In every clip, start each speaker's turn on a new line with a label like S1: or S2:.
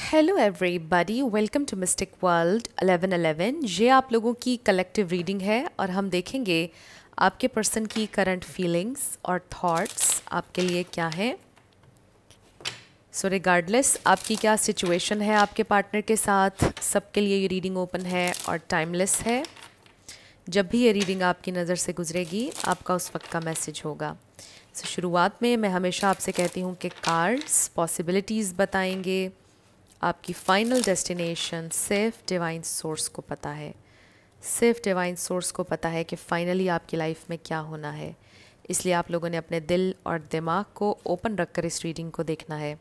S1: Hello everybody, welcome to mystic world 1111। ये आप लोगों की कलेक्टिव रीडिंग है और हम देखेंगे आपके पर्सन की करंट फीलिंग्स और थॉट्स आपके लिए क्या हैं। सो रिगार्डलेस आपकी क्या सिचुएशन है आपके पार्टनर के साथ, सबके लिए ये रीडिंग ओपन है और टाइमलेस है। जब भी ये रीडिंग आपकी नज़र से गुजरेगी आपका उस वक्त का मैसेज होगा। सो शुरुआत में मैं हमेशा आपसे कहती हूँ कि कार्ड्स पॉसिबिलिटीज़ बताएंगे, आपकी फाइनल डेस्टिनेशन सिर्फ डिवाइन सोर्स को पता है। सिर्फ डिवाइन सोर्स को पता है कि फाइनली आपकी लाइफ में क्या होना है। इसलिए आप लोगों ने अपने दिल और दिमाग को ओपन रखकर इस रीडिंग को देखना है।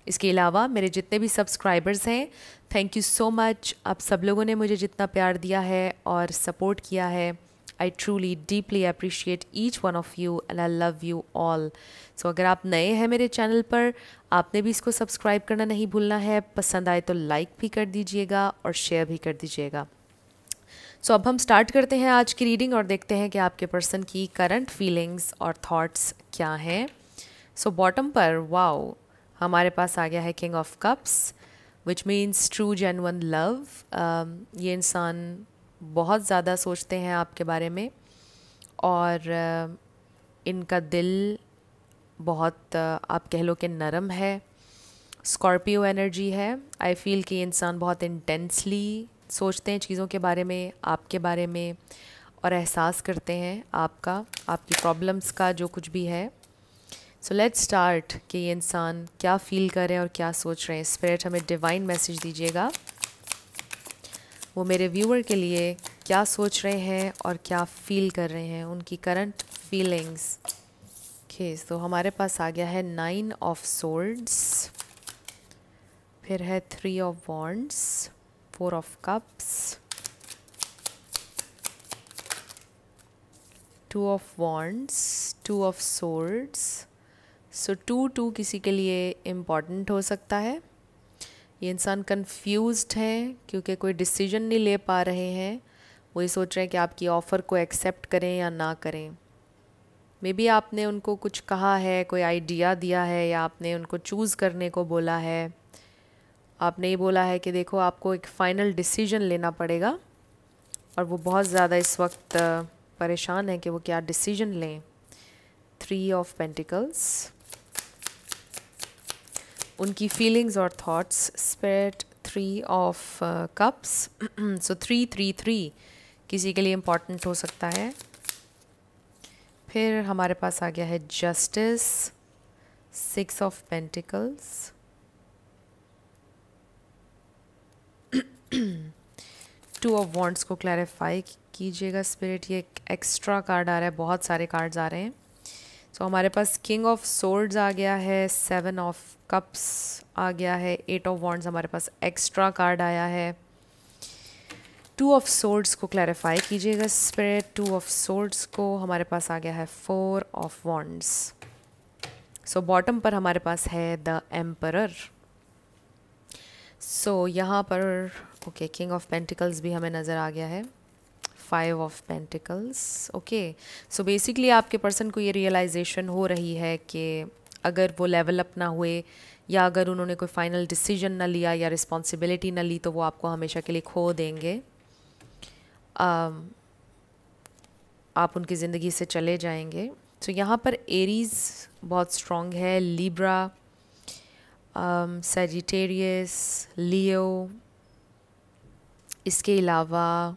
S1: इसके अलावा मेरे जितने भी सब्सक्राइबर्स हैं, थैंक यू सो मच। आप सब लोगों ने मुझे जितना प्यार दिया है और सपोर्ट किया है, I truly deeply appreciate each one of you and I love you all. So अगर आप नए हैं मेरे चैनल पर, आपने भी इसको सब्सक्राइब करना नहीं भूलना है। पसंद आए तो लाइक भी कर दीजिएगा और शेयर भी कर दीजिएगा। सो अब हम स्टार्ट करते हैं आज की रीडिंग और देखते हैं कि आपके पर्सन की करंट फीलिंग्स और थॉट्स क्या हैं। सो बॉटम पर वाओ हमारे पास आ गया है king of cups, which means true genuine love. ये इंसान बहुत ज़्यादा सोचते हैं आपके बारे में और इनका दिल बहुत आप कह लो कि नरम है। स्कॉर्पियो एनर्जी है। आई फील कि इंसान बहुत इंटेंसली सोचते हैं चीज़ों के बारे में, आपके बारे में, और एहसास करते हैं आपकी प्रॉब्लम्स का, जो कुछ भी है। सो लेट्स स्टार्ट कि ये इंसान क्या फील कर रहे हैं और क्या सोच रहे हैं। स्पिरिट हमें डिवाइन मैसेज दीजिएगा, वो मेरे व्यूअर के लिए क्या सोच रहे हैं और क्या फील कर रहे हैं, उनकी करंट फीलिंग्स। ओके, तो हमारे पास आ गया है 9 ऑफ सोर्ड्स, फिर है 3 of wands, 4 of cups, 2 of wands, 2 of swords. So 2 किसी के लिए इम्पॉर्टेंट हो सकता है। ये इंसान कंफ्यूज्ड हैं क्योंकि कोई डिसीजन नहीं ले पा रहे हैं। वो ये सोच रहे हैं कि आपकी ऑफ़र को एक्सेप्ट करें या ना करें। मे बी आपने उनको कुछ कहा है, कोई आइडिया दिया है, या आपने उनको चूज़ करने को बोला है। आपने ये बोला है कि देखो आपको एक फ़ाइनल डिसीजन लेना पड़ेगा, और वो बहुत ज़्यादा इस वक्त परेशान है कि वो क्या डिसीजन लें। 3 ऑफ पेंटिकल्स, उनकी फीलिंग्स और थॉट्स। स्पिरिट 3 ऑफ कप्स, सो 3 किसी के लिए इम्पॉर्टेंट हो सकता है। फिर हमारे पास आ गया है justice, 6 of pentacles, 2 of wands को क्लैरिफाई कीजिएगा स्पिरिट। ये एक एक्स्ट्रा कार्ड आ रहा है, बहुत सारे कार्ड्स आ रहे हैं। सो हमारे पास किंग ऑफ सोर्ड्स आ गया है, 7 ऑफ कप्स आ गया है, 8 ऑफ वॉन्ड्स हमारे पास एक्स्ट्रा कार्ड आया है। 2 ऑफ सोर्ड्स को क्लैरिफाई कीजिएगा स्पिरिट। 2 ऑफ सोर्ड्स को हमारे पास आ गया है 4 ऑफ वॉन्ड्स। सो बॉटम पर हमारे पास है द एम्परर। सो यहाँ पर ओके किंग ऑफ पेंटिकल्स भी हमें नज़र आ गया है, 5 of pentacles. Okay, so basically आपके पर्सन को ये रियलाइजेशन हो रही है कि अगर वो लेवल अप ना हुए, या अगर उन्होंने कोई फाइनल डिसीजन ना लिया या रिस्पॉन्सिबिलिटी ना ली, तो वो आपको हमेशा के लिए खो देंगे। आप उनकी ज़िंदगी से चले जाएंगे। तो यहाँ पर एरीज़ बहुत स्ट्रॉन्ग है, लिब्रा, सैजिटेरियस, लियो, इसके अलावा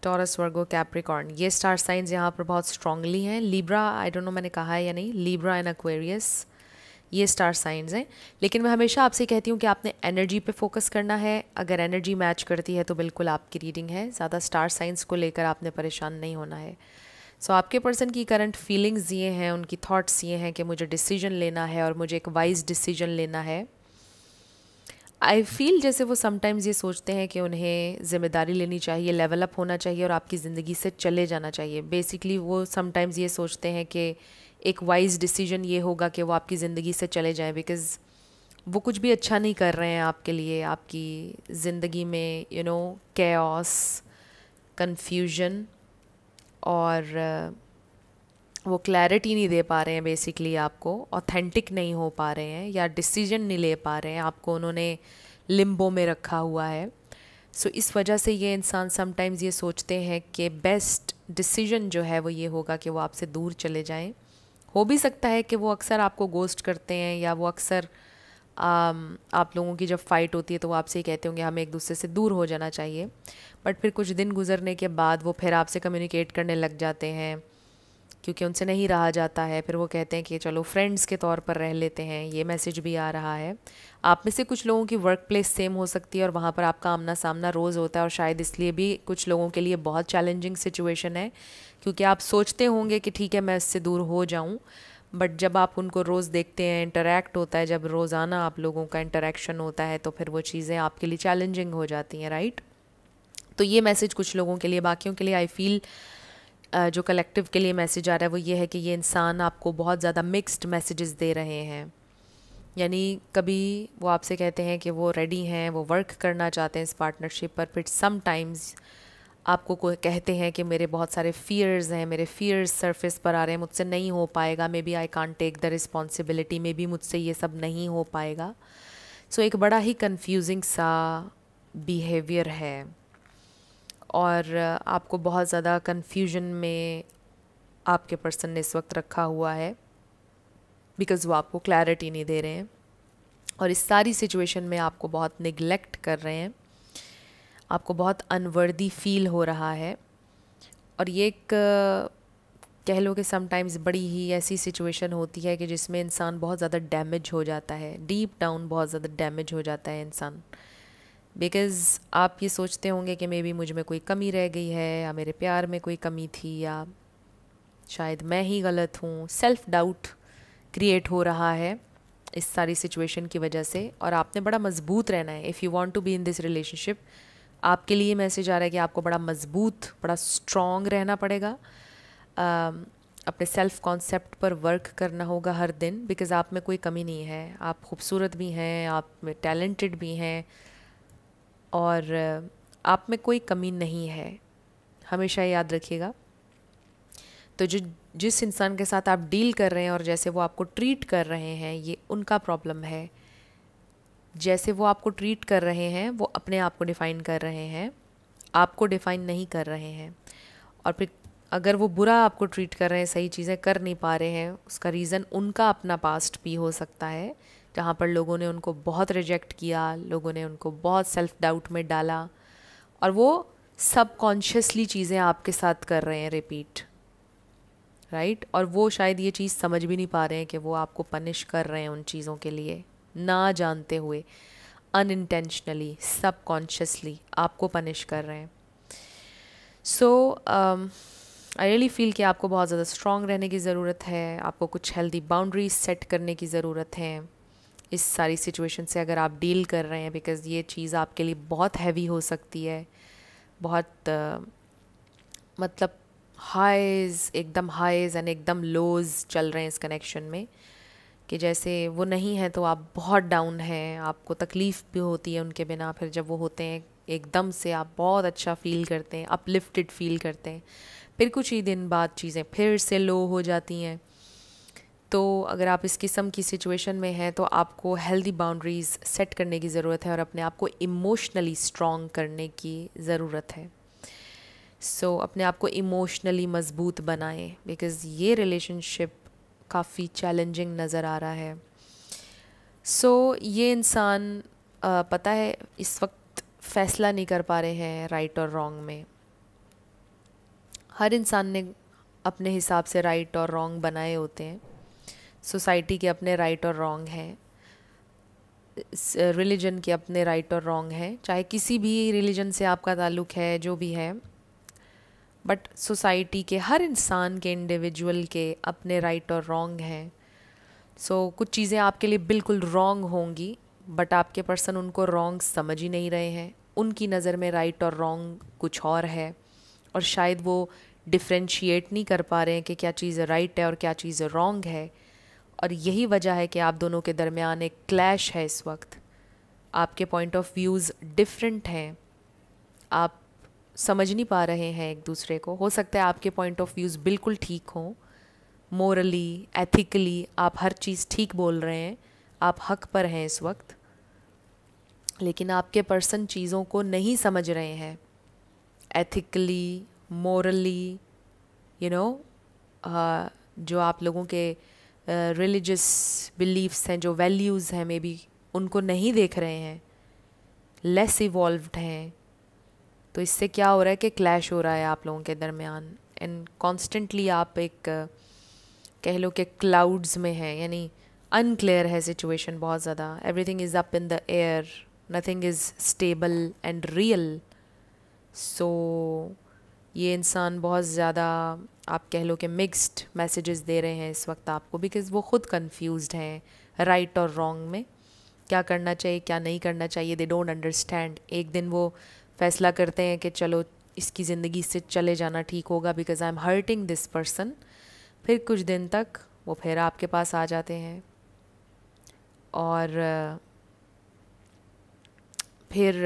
S1: टॉरस, वर्गो, कैप्रिकॉर्न, ये स्टार साइंस यहाँ पर बहुत स्ट्रांगली हैं। लिब्रा आई डोंट नो मैंने कहा है या नहीं, लिब्रा एंड एक्वेरियस ये स्टार साइंस हैं। लेकिन मैं हमेशा आपसे कहती हूँ कि आपने एनर्जी पे फोकस करना है। अगर एनर्जी मैच करती है तो बिल्कुल आपकी रीडिंग है। ज़्यादा स्टार साइंस को लेकर आपने परेशान नहीं होना है। सो आपके पर्सन की करंट फीलिंग्स ये हैं, उनकी थॉट्स ये हैं कि मुझे डिसीजन लेना है और मुझे एक वाइज डिसीजन लेना है। आई फील जैसे वो समटाइम्स ये सोचते हैं कि उन्हें ज़िम्मेदारी लेनी चाहिए, लेवल अप होना चाहिए और आपकी ज़िंदगी से चले जाना चाहिए। बेसिकली वो समटाइम्स ये सोचते हैं कि एक वाइज डिसीजन ये होगा कि वो आपकी ज़िंदगी से चले जाएं, बिकॉज़ वो कुछ भी अच्छा नहीं कर रहे हैं आपके लिए, आपकी ज़िंदगी में कैओस, कन्फ्यूजन और वो क्लैरिटी नहीं दे पा रहे हैं, बेसिकली आपको ऑथेंटिक नहीं हो पा रहे हैं या डिसीजन नहीं ले पा रहे हैं, आपको उन्होंने लिम्बो में रखा हुआ है। सो इस वजह से ये इंसान समटाइम्स ये सोचते हैं कि बेस्ट डिसीजन जो है वो ये होगा कि वो आपसे दूर चले जाएं। हो भी सकता है कि वो अक्सर आपको गोस्ट करते हैं या वो अक्सर आप लोगों की जब फ़ाइट होती है तो वो आपसे ही कहते होंगे हमें एक दूसरे से दूर हो जाना चाहिए, बट फिर कुछ दिन गुजरने के बाद वो फिर आपसे कम्युनिकेट करने लग जाते हैं क्योंकि उनसे नहीं रहा जाता है। फिर वो कहते हैं कि चलो फ्रेंड्स के तौर पर रह लेते हैं। ये मैसेज भी आ रहा है। आप में से कुछ लोगों की वर्क प्लेस सेम हो सकती है और वहाँ पर आपका आमना सामना रोज़ होता है, और शायद इसलिए भी कुछ लोगों के लिए बहुत चैलेंजिंग सिचुएशन है, क्योंकि आप सोचते होंगे कि ठीक है मैं इससे दूर हो जाऊँ, बट जब आप उनको रोज़ देखते हैं, इंटरेक्ट होता है, जब रोज़ाना आप लोगों का इंटरेक्शन होता है, तो फिर वो चीज़ें आपके लिए चैलेंजिंग हो जाती हैं, राइट। तो ये मैसेज कुछ लोगों के लिए, बाकियों के लिए आई फील जो कलेक्टिव के लिए मैसेज आ रहा है वो ये है कि ये इंसान आपको बहुत ज़्यादा मिक्स्ड मैसेजेस दे रहे हैं। यानी कभी वो आपसे कहते हैं कि वो रेडी हैं, वो वर्क करना चाहते हैं इस पार्टनरशिप पर, फिर सम टाइम्स आपको कोई कहते हैं कि मेरे बहुत सारे फियर्स हैं, मेरे फियर्स सरफेस पर आ रहे हैं, मुझसे नहीं हो पाएगा, may be I can't take the responsibility, may be मुझसे ये सब नहीं हो पाएगा। सो एक बड़ा ही कंफ्यूजिंग सा बिहेवियर है और आपको बहुत ज़्यादा कंफ्यूजन में आपके पर्सन ने इस वक्त रखा हुआ है, बिकॉज़ वो आपको क्लैरिटी नहीं दे रहे हैं और इस सारी सिचुएशन में आपको बहुत निगलेक्ट कर रहे हैं, आपको बहुत अनवर्दी फील हो रहा है। और ये एक कह लो कि समटाइम्स बड़ी ही ऐसी सिचुएशन होती है कि जिसमें इंसान बहुत ज़्यादा डैमेज हो जाता है, डीप डाउन बहुत ज़्यादा डैमेज हो जाता है इंसान, बिकॉज़ आप ये सोचते होंगे कि मे बी मुझ में कोई कमी रह गई है या मेरे प्यार में कोई कमी थी या शायद मैं ही गलत हूँ। सेल्फ डाउट क्रिएट हो रहा है इस सारी सिचुएशन की वजह से, और आपने बड़ा मजबूत रहना है if you want to be in this relationship. आपके लिए मैसेज आ रहा है कि आपको बड़ा मजबूत, बड़ा स्ट्रॉन्ग रहना पड़ेगा, अपने सेल्फ कॉन्सेप्ट पर वर्क करना होगा हर दिन, बिकॉज़ आप में कोई कमी नहीं है, आप खूबसूरत भी हैं, आप में टैलेंटेड भी हैं और आप में कोई कमी नहीं है, हमेशा याद रखिएगा। तो जिस इंसान के साथ आप डील कर रहे हैं और जैसे वो आपको ट्रीट कर रहे हैं, ये उनका प्रॉब्लम है। जैसे वो आपको ट्रीट कर रहे हैं वो अपने आप को डिफ़ाइन कर रहे हैं, आपको डिफ़ाइन नहीं कर रहे हैं। और फिर अगर वो बुरा आपको ट्रीट कर रहे हैं, सही चीज़ें कर नहीं पा रहे हैं, उसका रीज़न उनका अपना पास्ट भी हो सकता है, जहाँ पर लोगों ने उनको बहुत रिजेक्ट किया, लोगों ने उनको बहुत सेल्फ डाउट में डाला और वो सबकॉन्शियसली चीज़ें आपके साथ कर रहे हैं रिपीट, राइट। और वो शायद ये चीज़ समझ भी नहीं पा रहे हैं कि वो आपको पनिश कर रहे हैं उन चीज़ों के लिए, ना जानते हुए, अनइंटेंशनली, सबकॉन्शियसली आपको पनिश कर रहे हैं। सो आई रियली फील कि आपको बहुत ज़्यादा स्ट्रॉन्ग रहने की ज़रूरत है, आपको कुछ हेल्दी बाउंड्रीज सेट करने की ज़रूरत है इस सारी सिचुएशन से अगर आप डील कर रहे हैं, बिकॉज़ ये चीज़ आपके लिए बहुत हैवी हो सकती है, बहुत मतलब हाईज़, एकदम हाईज़ एंड एकदम लोज़ चल रहे हैं इस कनेक्शन में, कि जैसे वो नहीं है तो आप बहुत डाउन हैं, आपको तकलीफ़ भी होती है उनके बिना, फिर जब वो होते हैं एकदम से आप बहुत अच्छा फ़ील करते हैं, अपलिफ्टेड फ़ील करते हैं, फिर कुछ ही दिन बाद चीज़ें फिर से लो हो जाती हैं। तो अगर आप इस किस्म की सिचुएशन में हैं तो आपको हेल्दी बाउंड्रीज़ सेट करने की ज़रूरत है और अपने आप को इमोशनली स्ट्रॉन्ग करने की ज़रूरत है। सो अपने आप को इमोशनली मज़बूत बनाएं, बिकॉज़ ये रिलेशनशिप काफ़ी चैलेंजिंग नज़र आ रहा है। सो ये इंसान पता है इस वक्त फ़ैसला नहीं कर पा रहे हैं राइट और रॉन्ग में। हर इंसान ने अपने हिसाब से राइट और रॉन्ग बनाए होते हैं, सोसाइटी के अपने राइट और रॉन्ग हैं, रिलीजन के अपने राइट और रॉन्ग हैं, चाहे किसी भी रिलीजन से आपका ताल्लुक़ है, जो भी है, बट सोसाइटी के हर इंसान के, इंडिविजुअल के अपने राइट और रॉन्ग हैं। सो कुछ चीज़ें आपके लिए बिल्कुल रॉन्ग होंगी, बट आपके पर्सन उनको रॉन्ग समझ ही नहीं रहे हैं, उनकी नज़र में राइट और रॉन्ग कुछ और है, और शायद वो डिफ्रेंशिएट नहीं कर पा रहे हैं कि क्या चीज़ राइट है और क्या चीज़ रॉन्ग है। और यही वजह है कि आप दोनों के दरमियान एक क्लैश है इस वक्त, आपके पॉइंट ऑफ व्यूज़ डिफरेंट हैं, आप समझ नहीं पा रहे हैं एक दूसरे को। हो सकता है आपके पॉइंट ऑफ व्यूज़ बिल्कुल ठीक हों, मोरली, एथिकली आप हर चीज़ ठीक बोल रहे हैं, आप हक पर हैं इस वक्त, लेकिन आपके पर्सन चीज़ों को नहीं समझ रहे हैं एथिकली, मोरली, यू नो, जो आप लोगों के रिलीजियस बिलीव्स हैं, जो वैल्यूज़ हैं, मे बी उनको नहीं देख रहे हैं, लेस इवॉल्व्ड हैं। तो इससे क्या हो रहा है कि क्लैश हो रहा है आप लोगों के दरमियान, एंड कॉन्स्टेंटली आप एक कह लो कि क्लाउड्स में हैं, यानी अनक्लियर है सिचुएशन बहुत ज़्यादा, everything is up in the air, nothing is stable and real. So ये इंसान बहुत ज़्यादा आप कह लो कि मिक्स्ड मैसेजेस दे रहे हैं इस वक्त आपको, बिकॉज़ वो ख़ुद कंफ्यूज्ड हैं राइट और रॉन्ग में, क्या करना चाहिए क्या नहीं करना चाहिए, दे डोंट अंडरस्टैंड। एक दिन वो फैसला करते हैं कि चलो इसकी ज़िंदगी से चले जाना ठीक होगा because I am hurting this person, फिर कुछ दिन तक वो फिर आपके पास आ जाते हैं और फिर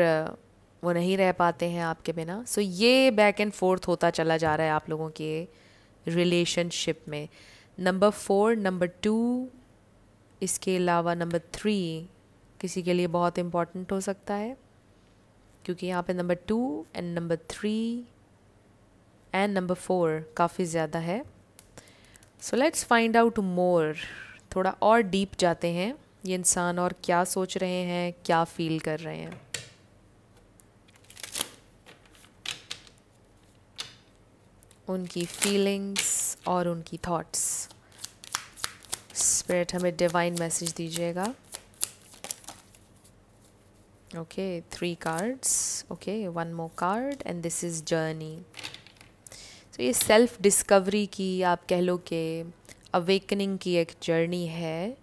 S1: वो नहीं रह पाते हैं आपके बिना। सो ये बैक एंड फोर्थ होता चला जा रहा है आप लोगों के रिलेशनशिप में। नंबर 4, नंबर 2, इसके अलावा नंबर 3 किसी के लिए बहुत इम्पॉर्टेंट हो सकता है, क्योंकि यहाँ पे number 2 and number 3 and number 4 काफ़ी ज़्यादा है। So let's find out more, थोड़ा और डीप जाते हैं, ये इंसान और क्या सोच रहे हैं, क्या फील कर रहे हैं। उनकी फीलिंग्स और उनकी थॉट्स। स्पिरिट हमें डिवाइन मैसेज दीजिएगा। Okay 3 cards, okay 1 more card and this is journey. तो ये सेल्फ डिस्कवरी की आप कह लो कि अवेकनिंग की एक जर्नी है।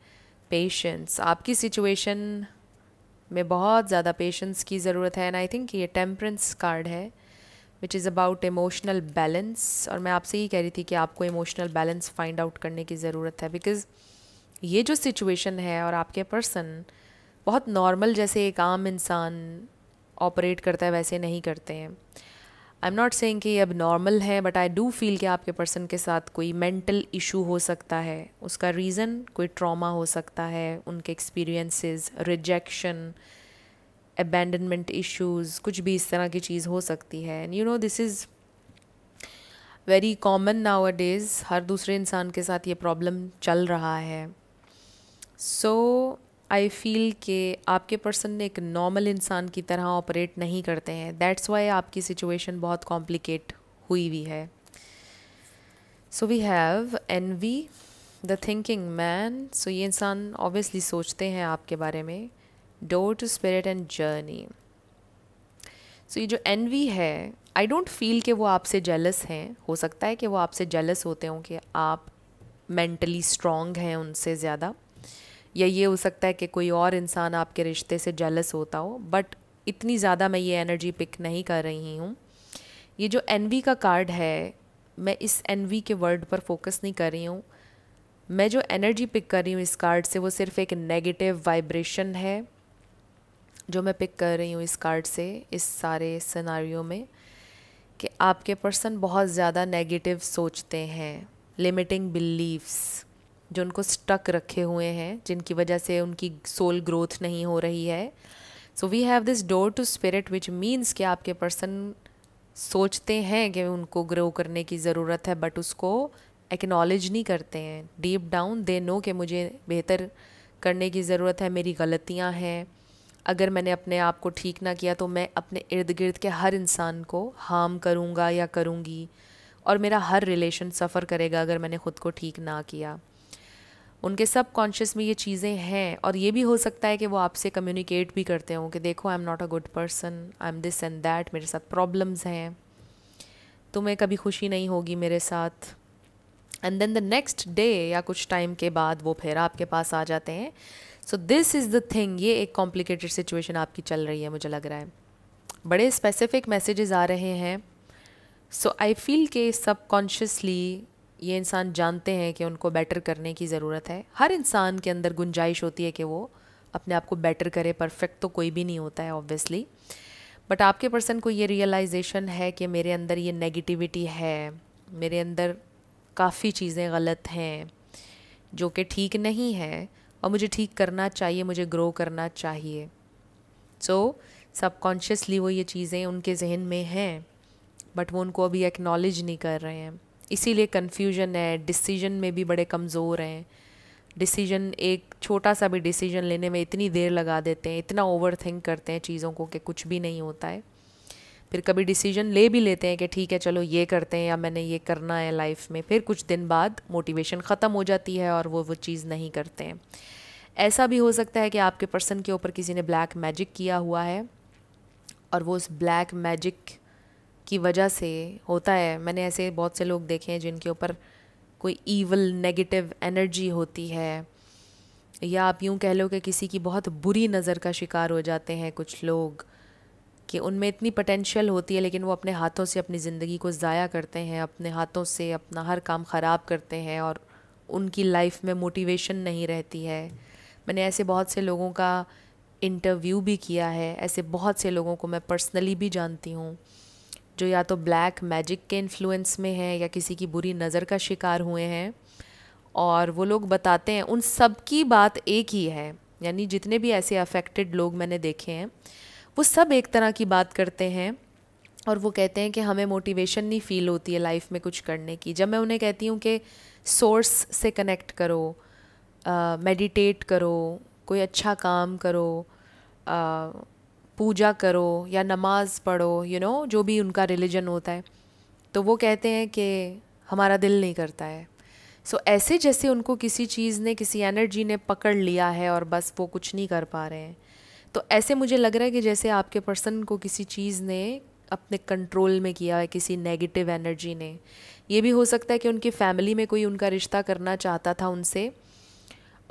S1: पेशेंस, आपकी सिचुएशन में बहुत ज़्यादा पेशेंस की ज़रूरत है, एंड आई थिंक ये टेम्परेंस कार्ड है which is about emotional balance. और मैं आपसे ही कह रही थी कि आपको इमोशनल बैलेंस फाइंड आउट करने की ज़रूरत है, बिकॉज़ ये जो सिचुएशन है और आपके पर्सन बहुत नॉर्मल जैसे एक आम इंसान ऑपरेट करता है वैसे नहीं करते हैं। आई एम नॉट सेइंग कि ये अब नॉर्मल है, बट आई डू फील कि आपके पर्सन के साथ कोई मेंटल इशू हो सकता है। उसका रीज़न कोई ट्रॉमा हो सकता है, उनके एक्सपीरियंसेस, रिजेक्शन, अबैंडनमेंट इश्यूज़, कुछ भी इस तरह की चीज़ हो सकती है। And you know this is very common nowadays, हर दूसरे इंसान के साथ ये प्रॉब्लम चल रहा है। सो आई फील कि आपके पर्सन एक नॉर्मल इंसान की तरह ऑपरेट नहीं करते हैं, दैट्स वाई आपकी सिचुएशन बहुत कॉम्प्लिकेट हुई हुई है। So we have envy, the thinking man. So ये इंसान ऑब्वियसली सोचते हैं आपके बारे में। Door to spirit and journey. So ये जो एनवी है, आई डोंट फील कि वो आपसे जेलस हैं। हो सकता है कि वो आपसे जेलस होते हों कि आप मेंटली स्ट्रॉन्ग हैं उनसे ज़्यादा, या ये हो सकता है कि कोई और इंसान आपके रिश्ते से जेलस होता हो, बट इतनी ज़्यादा मैं ये एनर्जी पिक नहीं कर रही हूँ। ये जो एनवी का कार्ड है, मैं इस एनवी के वर्ड पर फोकस नहीं कर रही हूँ। मैं जो एनर्जी पिक कर रही हूँ इस कार्ड से, वो सिर्फ एक नेगेटिव वाइब्रेशन है जो मैं पिक कर रही हूँ इस कार्ड से, इस सारे सिनारियो में, कि आपके पर्सन बहुत ज़्यादा नेगेटिव सोचते हैं, लिमिटिंग बिलीव्स जो उनको स्टक रखे हुए हैं, जिनकी वजह से उनकी सोल ग्रोथ नहीं हो रही है। So we have this door to spirit which means कि आपके पर्सन सोचते हैं कि उनको ग्रो करने की ज़रूरत है, बट उसको एक्नॉलेज नहीं करते हैं। डीप डाउन दे नो कि मुझे बेहतर करने की ज़रूरत है, मेरी गलतियाँ हैं, अगर मैंने अपने आप को ठीक ना किया तो मैं अपने इर्द गिर्द के हर इंसान को हार्म करूँगा या करूँगी, और मेरा हर रिलेशन सफ़र करेगा अगर मैंने ख़ुद को ठीक ना किया। उनके सब कॉन्शियस में ये चीज़ें हैं, और ये भी हो सकता है कि वो आपसे कम्युनिकेट भी करते हों कि देखो I am not a good person, I am this and that, मेरे साथ प्रॉब्लम्स हैं, तुम्हें कभी खुशी नहीं होगी मेरे साथ। And then the next day या कुछ टाइम के बाद वो फिर आपके पास आ जाते हैं। So this is the thing, ये एक कॉम्प्लिकेटेड सिचुएशन आपकी चल रही है, मुझे लग रहा है बड़े स्पेसिफिक मैसेजेस आ रहे हैं। सो आई फील कि सबकॉन्शियसली ये इंसान जानते हैं कि उनको बेटर करने की ज़रूरत है। हर इंसान के अंदर गुंजाइश होती है कि वो अपने आप को बेटर करे, परफेक्ट तो कोई भी नहीं होता है ऑब्वियसली, बट आपके पर्सन को ये रियलाइजेशन है कि मेरे अंदर ये नेगेटिविटी है, मेरे अंदर काफ़ी चीज़ें गलत हैं जो कि ठीक नहीं है और मुझे ठीक करना चाहिए, मुझे ग्रो करना चाहिए। सो सबकॉन्शियसली वो ये चीज़ें उनके जहन में हैं बट वो उनको अभी एक्नॉलेज नहीं कर रहे हैं, इसीलिए कन्फ्यूजन है, डिसीजन में भी बड़े कमज़ोर हैं। डिसीजन, एक छोटा सा भी डिसीजन लेने में इतनी देर लगा देते हैं, इतना ओवर थिंक करते हैं चीज़ों को कि कुछ भी नहीं होता है। फिर कभी डिसीजन ले भी लेते हैं कि ठीक है चलो ये करते हैं या मैंने ये करना है लाइफ में, फिर कुछ दिन बाद मोटिवेशन ख़त्म हो जाती है और वो चीज़ नहीं करते हैं। ऐसा भी हो सकता है कि आपके पर्सन के ऊपर किसी ने ब्लैक मैजिक किया हुआ है और वो उस ब्लैक मैजिक की वजह से होता है। मैंने ऐसे बहुत से लोग देखे हैं जिनके ऊपर कोई ईवल नेगेटिव एनर्जी होती है, या आप यूँ कह लो कि किसी की बहुत बुरी नज़र का शिकार हो जाते हैं कुछ लोग, कि उनमें इतनी पोटेंशियल होती है लेकिन वो अपने हाथों से अपनी ज़िंदगी को ज़ाया करते हैं, अपने हाथों से अपना हर काम ख़राब करते हैं और उनकी लाइफ में मोटिवेशन नहीं रहती है। मैंने ऐसे बहुत से लोगों का इंटरव्यू भी किया है, ऐसे बहुत से लोगों को मैं पर्सनली भी जानती हूँ जो या तो ब्लैक मैजिक के इन्फ्लुएंस में हैं या किसी की बुरी नज़र का शिकार हुए हैं। और वो लोग बताते हैं, उन सब की बात एक ही है, यानी जितने भी ऐसे अफेक्टेड लोग मैंने देखे हैं वो सब एक तरह की बात करते हैं और वो कहते हैं कि हमें मोटिवेशन नहीं फ़ील होती है लाइफ में कुछ करने की। जब मैं उन्हें कहती हूँ कि सोर्स से कनेक्ट करो, मेडिटेट करो, कोई अच्छा काम करो, पूजा करो या नमाज़ पढ़ो, जो भी उनका रिलीजन होता है, तो वो कहते हैं कि हमारा दिल नहीं करता है। सो ऐसे जैसे उनको किसी चीज़ ने, किसी एनर्जी ने पकड़ लिया है और बस वो कुछ नहीं कर पा रहे हैं। तो ऐसे मुझे लग रहा है कि जैसे आपके पर्सन को किसी चीज़ ने अपने कंट्रोल में किया है, किसी नेगेटिव एनर्जी ने। ये भी हो सकता है कि उनकी फैमिली में कोई उनका रिश्ता करना चाहता था उनसे,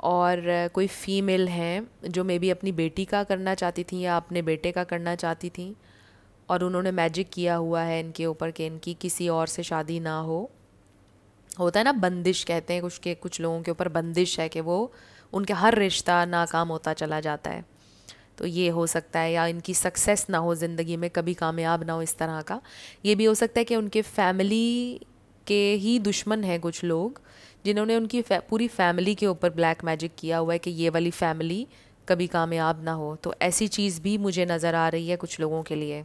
S1: और कोई फ़ीमेल हैं जो मे बी अपनी बेटी का करना चाहती थी या अपने बेटे का करना चाहती थी, और उन्होंने मैजिक किया हुआ है इनके ऊपर कि इनकी किसी और से शादी ना हो। होता है ना, बंदिश कहते हैं कुछ लोगों के ऊपर बंदिश है कि वो उनके हर रिश्ता नाकाम होता चला जाता है। तो ये हो सकता है, या इनकी सक्सेस ना हो ज़िंदगी में, कभी कामयाब ना हो, इस तरह का। ये भी हो सकता है कि उनके फैमिली के ही दुश्मन हैं कुछ लोग जिन्होंने उनकी पूरी फैमिली के ऊपर ब्लैक मैजिक किया हुआ है कि ये वाली फैमिली कभी कामयाब ना हो। तो ऐसी चीज़ भी मुझे नज़र आ रही है कुछ लोगों के लिए।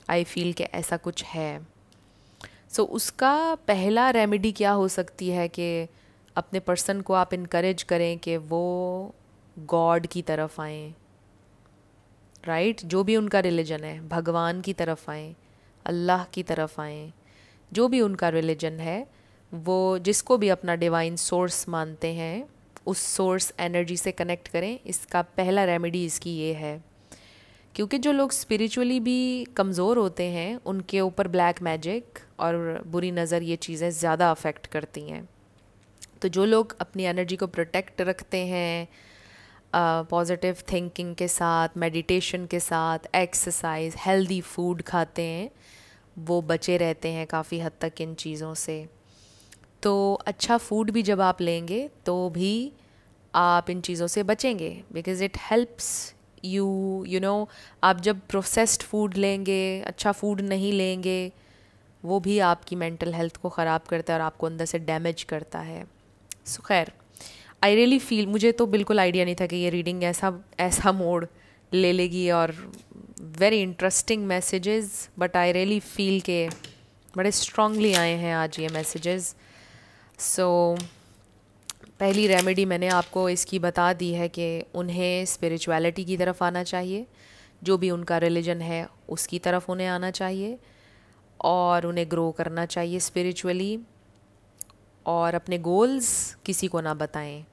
S1: आई फील कि ऐसा कुछ है। सो उसका पहला रेमेडी क्या हो सकती है कि अपने पर्सन को आप इनकरेज करें कि वो गॉड की तरफ आएँ, राइट? जो भी उनका रिलीजन है, भगवान की तरफ आएँ, अल्लाह की तरफ आएँ, जो भी उनका रिलीजन है, वो जिसको भी अपना डिवाइन सोर्स मानते हैं, उस सोर्स एनर्जी से कनेक्ट करें। इसका पहला रेमेडी इसकी ये है, क्योंकि जो लोग स्पिरिचुअली भी कमज़ोर होते हैं उनके ऊपर ब्लैक मैजिक और बुरी नज़र, ये चीज़ें ज़्यादा अफेक्ट करती हैं। तो जो लोग अपनी एनर्जी को प्रोटेक्ट रखते हैं पॉजिटिव थिंकिंग के साथ, मेडिटेशन के साथ, एक्सरसाइज, हेल्दी फूड खाते हैं, वो बचे रहते हैं काफ़ी हद तक इन चीज़ों से। तो अच्छा फूड भी जब आप लेंगे तो भी आप इन चीज़ों से बचेंगे, बिकॉज़ इट हेल्प्स यू आप जब प्रोसेस्ड फूड लेंगे, अच्छा फूड नहीं लेंगे, वो भी आपकी मेंटल हेल्थ को ख़राब करता है और आपको अंदर से डैमेज करता है। सो खैर, आई रियली फील, मुझे तो बिल्कुल आइडिया नहीं था कि ये रीडिंग ऐसा मोड़ ले लेगी, और very interesting messages, but I really feel के बड़े स्ट्रांगली आए हैं आज ये मैसेजेस। सो पहली रेमेडी मैंने आपको इसकी बता दी है कि उन्हें स्पिरिचुअलिटी की तरफ आना चाहिए, जो भी उनका रिलीजन है उसकी तरफ उन्हें आना चाहिए, और उन्हें ग्रो करना चाहिए स्पिरिचुअली, और अपने गोल्स किसी को ना बताएं,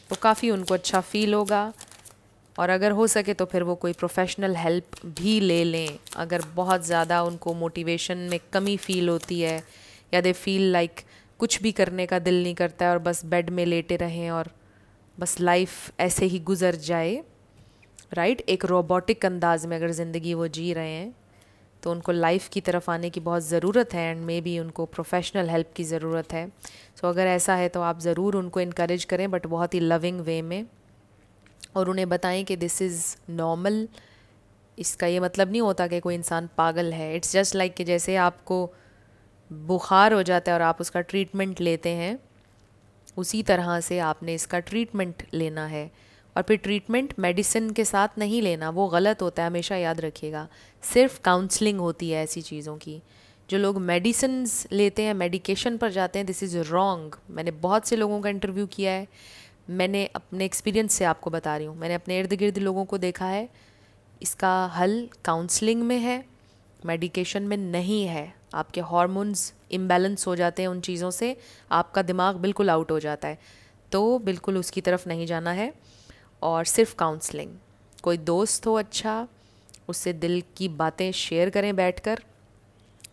S1: तो काफ़ी उनको अच्छा फील होगा। और अगर हो सके तो फिर वो कोई प्रोफेशनल हेल्प भी ले लें, अगर बहुत ज़्यादा उनको मोटिवेशन में कमी फ़ील होती है, या दे फील लाइक कुछ भी करने का दिल नहीं करता है और बस बेड में लेटे रहें और बस लाइफ ऐसे ही गुजर जाए, राइट? एक रोबोटिक अंदाज में अगर ज़िंदगी वो जी रहे हैं, तो उनको लाइफ की तरफ आने की बहुत ज़रूरत है, एंड मे बी उनको प्रोफेशनल हेल्प की ज़रूरत है। सो अगर ऐसा है तो आप ज़रूर उनको इनकरेज करें, बट बहुत ही लविंग वे में, और उन्हें बताएं कि दिस इज़ नॉर्मल। इसका ये मतलब नहीं होता कि कोई इंसान पागल है। इट्स जस्ट लाइक कि जैसे आपको बुखार हो जाता है और आप उसका ट्रीटमेंट लेते हैं, उसी तरह से आपने इसका ट्रीटमेंट लेना है। और फिर ट्रीटमेंट मेडिसिन के साथ नहीं लेना, वो गलत होता है, हमेशा याद रखिएगा। सिर्फ काउंसलिंग होती है ऐसी चीज़ों की। जो लोग मेडिसिन्स लेते हैं, मेडिकेशन पर जाते हैं, दिस इज़ रॉन्ग। मैंने बहुत से लोगों का इंटरव्यू किया है, मैंने अपने एक्सपीरियंस से आपको बता रही हूँ, मैंने अपने इर्द गिर्द लोगों को देखा है। इसका हल काउंसलिंग में है, मेडिकेशन में नहीं है। आपके हार्मोन्स इम्बैलेंस हो जाते हैं उन चीज़ों से, आपका दिमाग बिल्कुल आउट हो जाता है, तो बिल्कुल उसकी तरफ नहीं जाना है। और सिर्फ काउंसलिंग, कोई दोस्त हो अच्छा, उससे दिल की बातें शेयर करें बैठकर,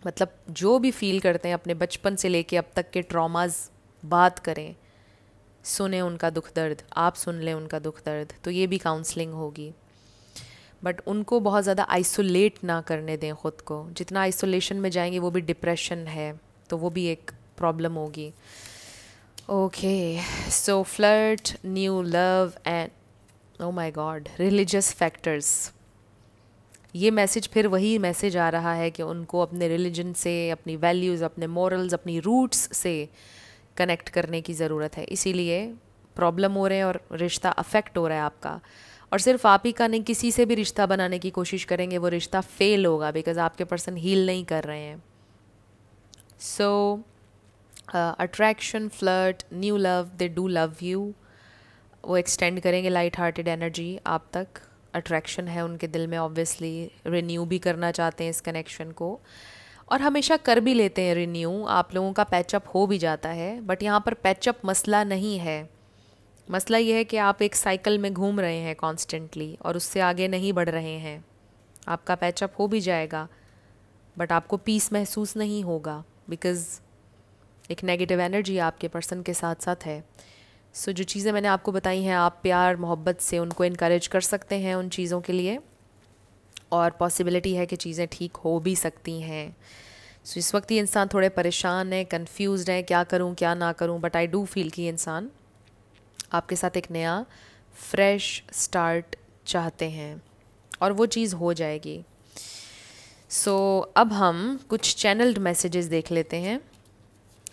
S1: मतलब जो भी फील करते हैं अपने बचपन से लेके अब तक के ट्रॉमास बात करें, सुने उनका दुख दर्द, आप सुन लें उनका दुख दर्द, तो ये भी काउंसलिंग होगी। बट उनको बहुत ज़्यादा आइसोलेट ना करने दें ख़ुद को। जितना आइसोलेशन में जाएंगे वो भी डिप्रेशन है, तो वो भी एक प्रॉब्लम होगी। Okay, so flirt, new love and oh my God, religious factors. ये मैसेज फिर वही मैसेज आ रहा है कि उनको अपने रिलीजन से, अपनी वैल्यूज़, अपने मॉरल्स, अपनी रूट्स से कनेक्ट करने की ज़रूरत है। इसीलिए प्रॉब्लम हो रहे हैं और रिश्ता अफेक्ट हो रहा है आपका। और सिर्फ आप ही का नहीं, किसी से भी रिश्ता बनाने की कोशिश करेंगे वो रिश्ता फेल होगा, बिकॉज आपके पर्सन हील नहीं कर रहे हैं। So attraction, flirt, new love, they do love you. वो एक्सटेंड करेंगे लाइट हार्टेड एनर्जी आप तक। अट्रैक्शन है उनके दिल में, ऑब्वियसली रिन्यू भी करना चाहते हैं इस कनेक्शन को, और हमेशा कर भी लेते हैं रिन्यू। आप लोगों का पैचअप हो भी जाता है, बट यहाँ पर पैचअप मसला नहीं है। मसला ये है कि आप एक साइकिल में घूम रहे हैं कॉन्स्टेंटली और उससे आगे नहीं बढ़ रहे हैं। आपका पैचअप हो भी जाएगा बट आपको पीस महसूस नहीं होगा, बिकॉज़ एक नेगेटिव एनर्जी आपके पर्सन के साथ साथ है। सो जो चीज़ें मैंने आपको बताई हैं, आप प्यार मोहब्बत से उनको इनकरेज कर सकते हैं उन चीज़ों के लिए, और पॉसिबिलिटी है कि चीज़ें ठीक हो भी सकती हैं। सो इस वक्त ये इंसान थोड़े परेशान है, कंफ्यूज्ड है, क्या करूं क्या ना करूं, बट आई डू फील कि इंसान आपके साथ एक नया फ्रेश स्टार्ट चाहते हैं और वो चीज़ हो जाएगी। सो अब हम कुछ चैनल्ड मैसेजेस देख लेते हैं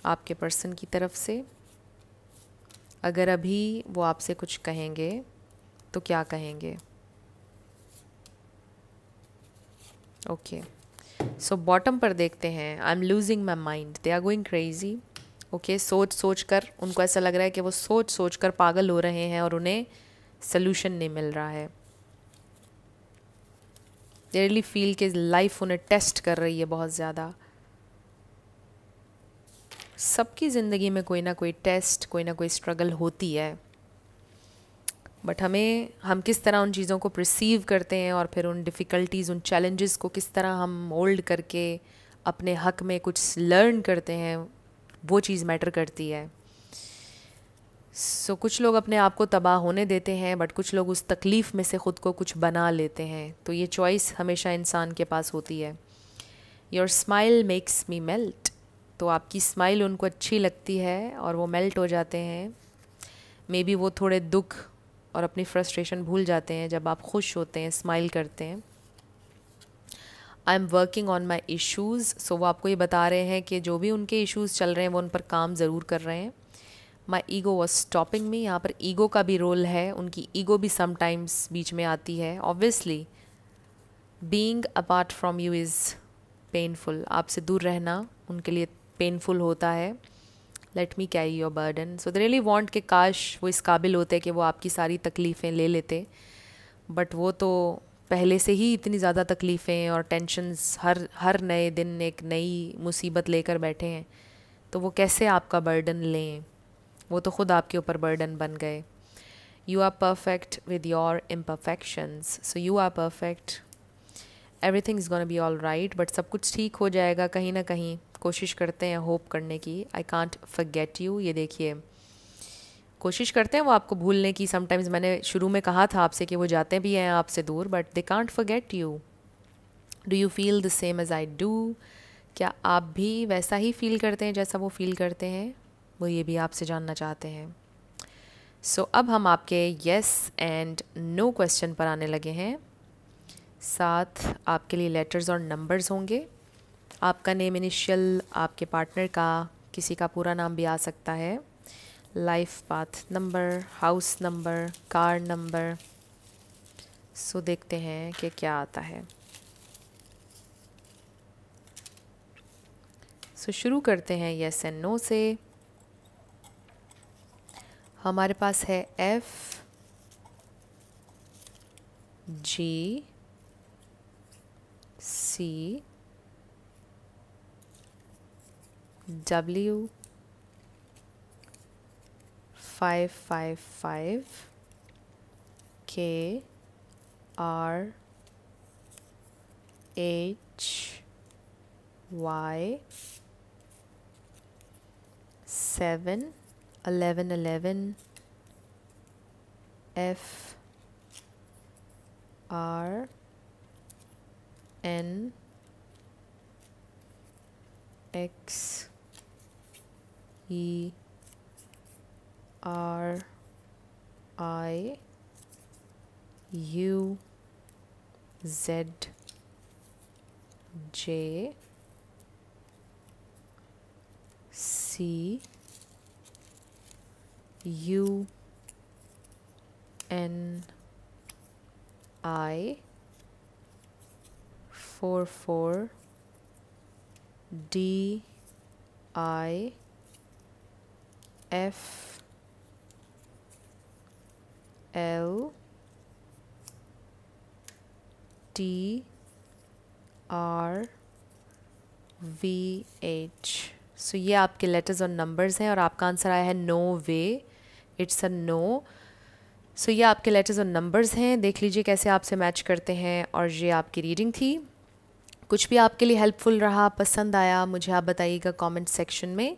S1: आपके पर्सन की तरफ से। अगर अभी वो आपसे कुछ कहेंगे तो क्या कहेंगे? ओके, सो बॉटम पर देखते हैं, I am losing my mind, they are going crazy. Okay, सोच सोच कर उनको ऐसा लग रहा है कि वो सोच सोच कर पागल हो रहे हैं और उन्हें सल्यूशन नहीं मिल रहा है। दे रियली फील कि लाइफ उन्हें टेस्ट कर रही है बहुत ज़्यादा। सबकी ज़िंदगी में कोई ना कोई टेस्ट, कोई ना कोई स्ट्रगल होती है, बट हम किस तरह उन चीज़ों को परसीव करते हैं और फिर उन डिफ़िकल्टीज़, उन चैलेंजेस को किस तरह हम मोल्ड करके अपने हक में कुछ लर्न करते हैं, वो चीज़ मैटर करती है। सो कुछ लोग अपने आप को तबाह होने देते हैं, बट कुछ लोग उस तकलीफ़ में से ख़ुद को कुछ बना लेते हैं। तो ये चॉइस हमेशा इंसान के पास होती है। Your smile makes me melt, तो आपकी स्माइल उनको अच्छी लगती है और वो मेल्ट हो जाते हैं। मे बी वो थोड़े दुख और अपनी फ्रस्ट्रेशन भूल जाते हैं जब आप खुश होते हैं, स्माइल करते हैं। I am working on my issues, so वो आपको ये बता रहे हैं कि जो भी उनके इश्यूज़ चल रहे हैं वो उन पर काम ज़रूर कर रहे हैं। My ego was stopping me, यहाँ पर ईगो का भी रोल है, उनकी ईगो भी समटाइम्स बीच में आती है। Obviously being apart from you is painful, आपसे दूर रहना उनके लिए पेनफुल होता है। Let me carry your burden, so they really want कि काश वो इस काबिल होते कि वो आपकी सारी तकलीफ़ें ले लेते, बट वो तो पहले से ही इतनी ज़्यादा तकलीफ़ें और टेंशन्स हर नए दिन एक नई मुसीबत लेकर बैठे हैं, तो वो कैसे आपका बर्डन लें? वो तो ख़ुद आपके ऊपर बर्डन बन गए। You are perfect with your imperfections, so you are perfect, everything is gonna be all right, but सब कुछ ठीक हो जाएगा कहीं ना कहीं। कोशिश करते हैं होप करने की। आई कांट फॉरगेट यू, ये देखिए कोशिश करते हैं वो आपको भूलने की। समटाइम्स मैंने शुरू में कहा था आपसे कि वो जाते भी हैं आपसे दूर, but they can't forget you. Do you feel the same as I do? क्या आप भी वैसा ही फील करते हैं जैसा वो फील करते हैं? वो ये भी आपसे जानना चाहते हैं। सो अब हम आपके येस एंड नो क्वेश्चन पर आने लगे हैं। साथ आपके लिए लेटर्स और नंबर्स होंगे। आपका नेम इनिशियल आपके पार्टनर का, किसी का पूरा नाम भी आ सकता है, life path number, house number, car number. So देखते हैं कि क्या आता है। सो शुरू करते हैं येस एंड नो से। हमारे पास है F G C W 555 K R H Y 7 11 11 F R N X E R I U Z J C U N I 44 D I F L T R V H। सो ये आपके letters और numbers हैं और आपका answer आया है no way, it's a no. So ये आपके लेटर्स और नंबर्स हैं, देख लीजिए कैसे आपसे मैच करते हैं। और ये आपकी रीडिंग थी। कुछ भी आपके लिए हेल्पफुल रहा, पसंद आया, मुझे आप बताइएगा कमेंट सेक्शन में।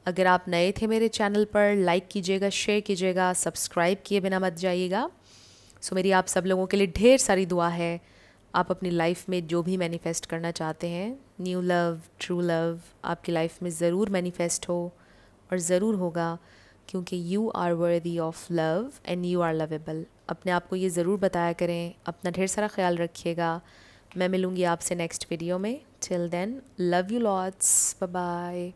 S1: अगर आप नए थे मेरे चैनल पर, लाइक कीजिएगा, शेयर कीजिएगा, सब्सक्राइब किए बिना मत जाइएगा। सो मेरी आप सब लोगों के लिए ढेर सारी दुआ है। आप अपनी लाइफ में जो भी मैनिफेस्ट करना चाहते हैं, न्यू लव, ट्रू लव, आपकी लाइफ में ज़रूर मैनिफेस्ट हो और ज़रूर होगा, क्योंकि you are worthy of love and you are lovable. अपने आप को ये ज़रूर बताया करें। अपना ढेर सारा ख्याल रखिएगा। मैं मिलूँगी आपसे नेक्स्ट वीडियो में। Till then, love you lots, bye bye.